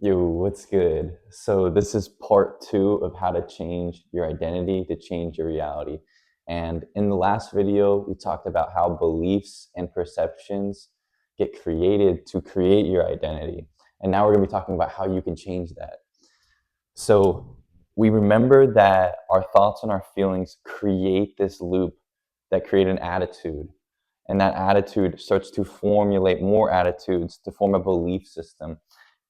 Yo, what's good? So this is part two of how to change your identity to change your reality. And in the last video, we talked about how beliefs and perceptions get created to create your identity. And now we're going to be talking about how you can change that. So we remember that our thoughts and our feelings create this loop that create an attitude. And that attitude starts to formulate more attitudes to form a belief system,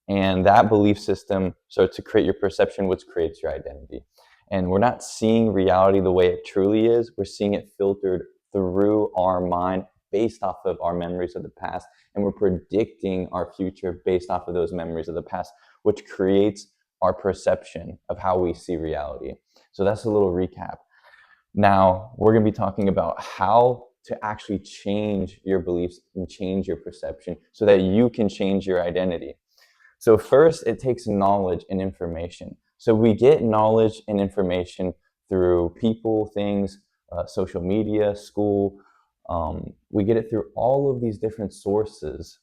and that belief system starts to create your perception, which creates your identity. And we're not seeing reality the way it truly is. We're seeing it filtered through our mind based off of our memories of the past. And we're predicting our future based off of those memories of the past, which creates our perception of how we see reality. So that's a little recap. Now, we're going to be talking about how to actually change your beliefs and change your perception so that you can change your identity. So first, it takes knowledge and information. So we get knowledge and information through people, things, social media, school. We get it through all of these different sources,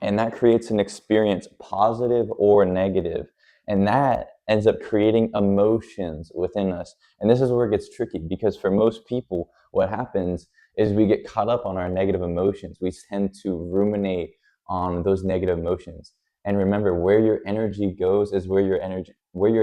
and that creates an experience, positive or negative, and that ends up creating emotions within us. And this is where it gets tricky, because for most people, what happens is we get caught up on our negative emotions. We tend to ruminate on those negative emotions. And remember, where your energy goes is where your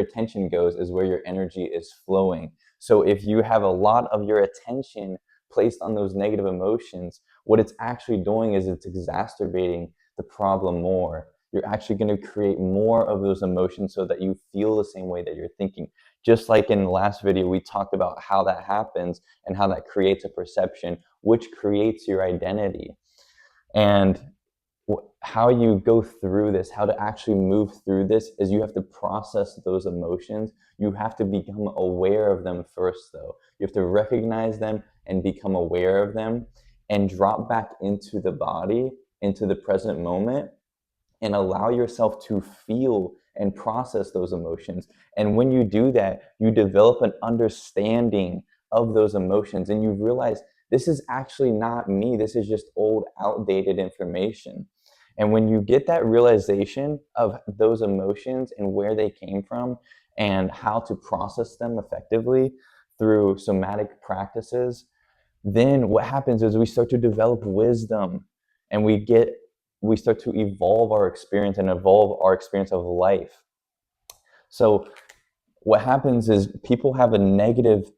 attention goes is where your energy is flowing. So if you have a lot of your attention placed on those negative emotions, what it's actually doing is it's exacerbating the problem more. You're actually going to create more of those emotions so that you feel the same way that you're thinking. Just like in the last video, we talked about how that happens and how that creates a perception, which creates your identity. And how you go through this, how to actually move through this, is you have to process those emotions. You have to become aware of them first, though. You have to recognize them and become aware of them and drop back into the body, into the present moment, and allow yourself to feel and process those emotions. And when you do that, you develop an understanding of those emotions, and you realize this is actually not me. This is just old, outdated information. And when you get that realization of those emotions and where they came from and how to process them effectively through somatic practices, then what happens is we start to develop wisdom, and we start to evolve our experience and evolve our experience of life. So what happens is people have a negative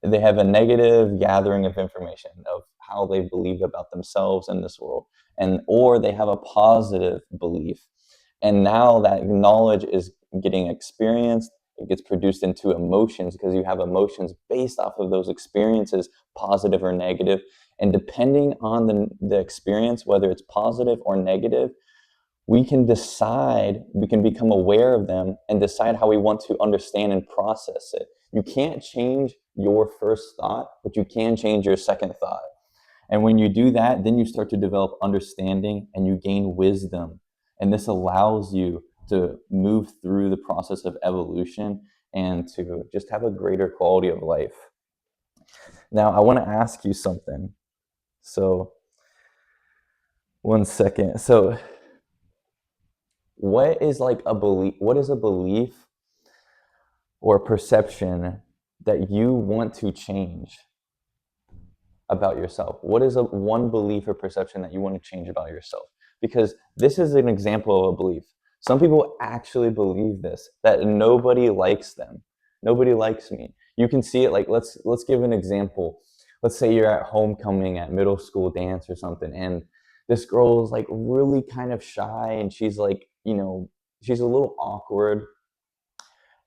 gathering of information of how they believe about themselves in this world, and or they have a positive belief, and now that knowledge is getting experienced. It gets produced into emotions because you have emotions based off of those experiences, positive or negative. And depending on the experience, whether it's positive or negative, we can become aware of them and decide how we want to understand and process it. You can't change your first thought, but you can change your second thought. And when you do that, then you start to develop understanding and you gain wisdom. And this allows you to move through the process of evolution and to just have a greater quality of life. Now, I want to ask you something. So, one second. So, what is a belief or perception that you want to change about yourself? What is one belief or perception that you want to change about yourself? Because this is an example of a belief. Some people actually believe this, that nobody likes them. Nobody likes me. You can see it, like, let's give an example. Let's say you're at homecoming at middle school dance or something, and this girl is like really kind of shy, and she's like, she's a little awkward,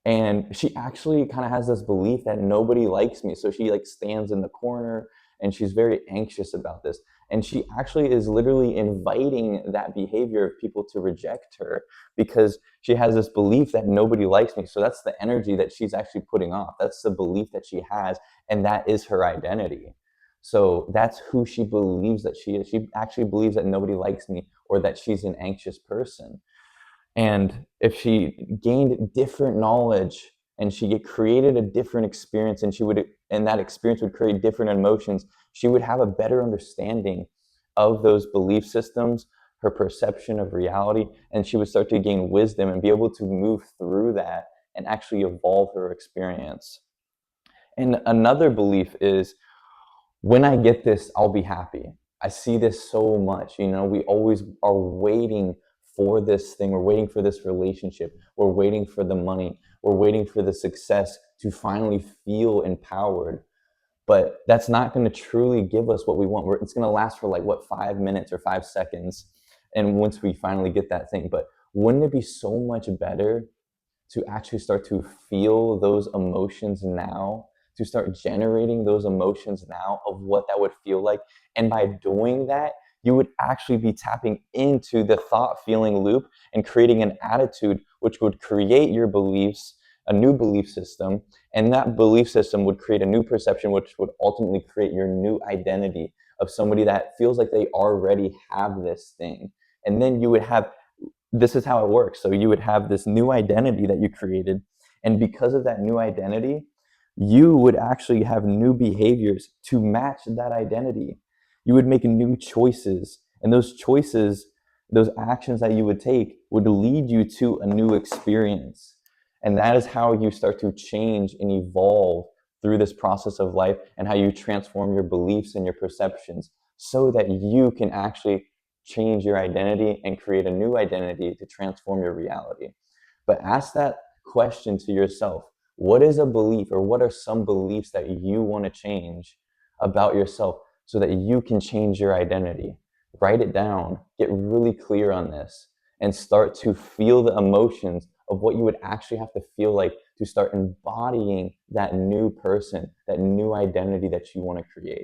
and she actually kind of has this belief that nobody likes me, so she like stands in the corner and she's very anxious about this, and she actually is literally inviting that behavior of people to reject her because she has this belief that nobody likes me. So that's the energy that she's actually putting off. That's the belief that she has, and that is her identity. So that's who she believes that she is. She actually believes that nobody likes me, or that she's an anxious person. And if she gained different knowledge and she created a different experience, and that experience would create different emotions, she would have a better understanding of those belief systems, her perception of reality, and she would start to gain wisdom and be able to move through that and actually evolve her experience. And another belief is, when I get this, I'll be happy. I see this so much. We always are waiting for this thing. We're waiting for this relationship. We're waiting for the money. We're waiting for the success to finally feel empowered. But that's not going to truly give us what we want. It's going to last for 5 minutes or 5 seconds. And once we finally get that thing, but wouldn't it be so much better to actually start to feel those emotions now, to start generating those emotions now of what that would feel like? And by doing that, you would actually be tapping into the thought feeling loop and creating an attitude which would create your beliefs, a new belief system, and that belief system would create a new perception, which would ultimately create your new identity of somebody that feels like they already have this thing. And then you would have, this is how it works. So you would have this new identity that you created. And because of that new identity, you would actually have new behaviors to match that identity. You would make new choices. And those choices, those actions that you would take would lead you to a new experience. And that is how you start to change and evolve through this process of life, and how you transform your beliefs and your perceptions so that you can actually change your identity and create a new identity to transform your reality. But ask that question to yourself. What is a belief, or what are some beliefs that you want to change about yourself so that you can change your identity? Write it down, get really clear on this, and start to feel the emotions of what you would actually have to feel like to start embodying that new person, that new identity that you want to create.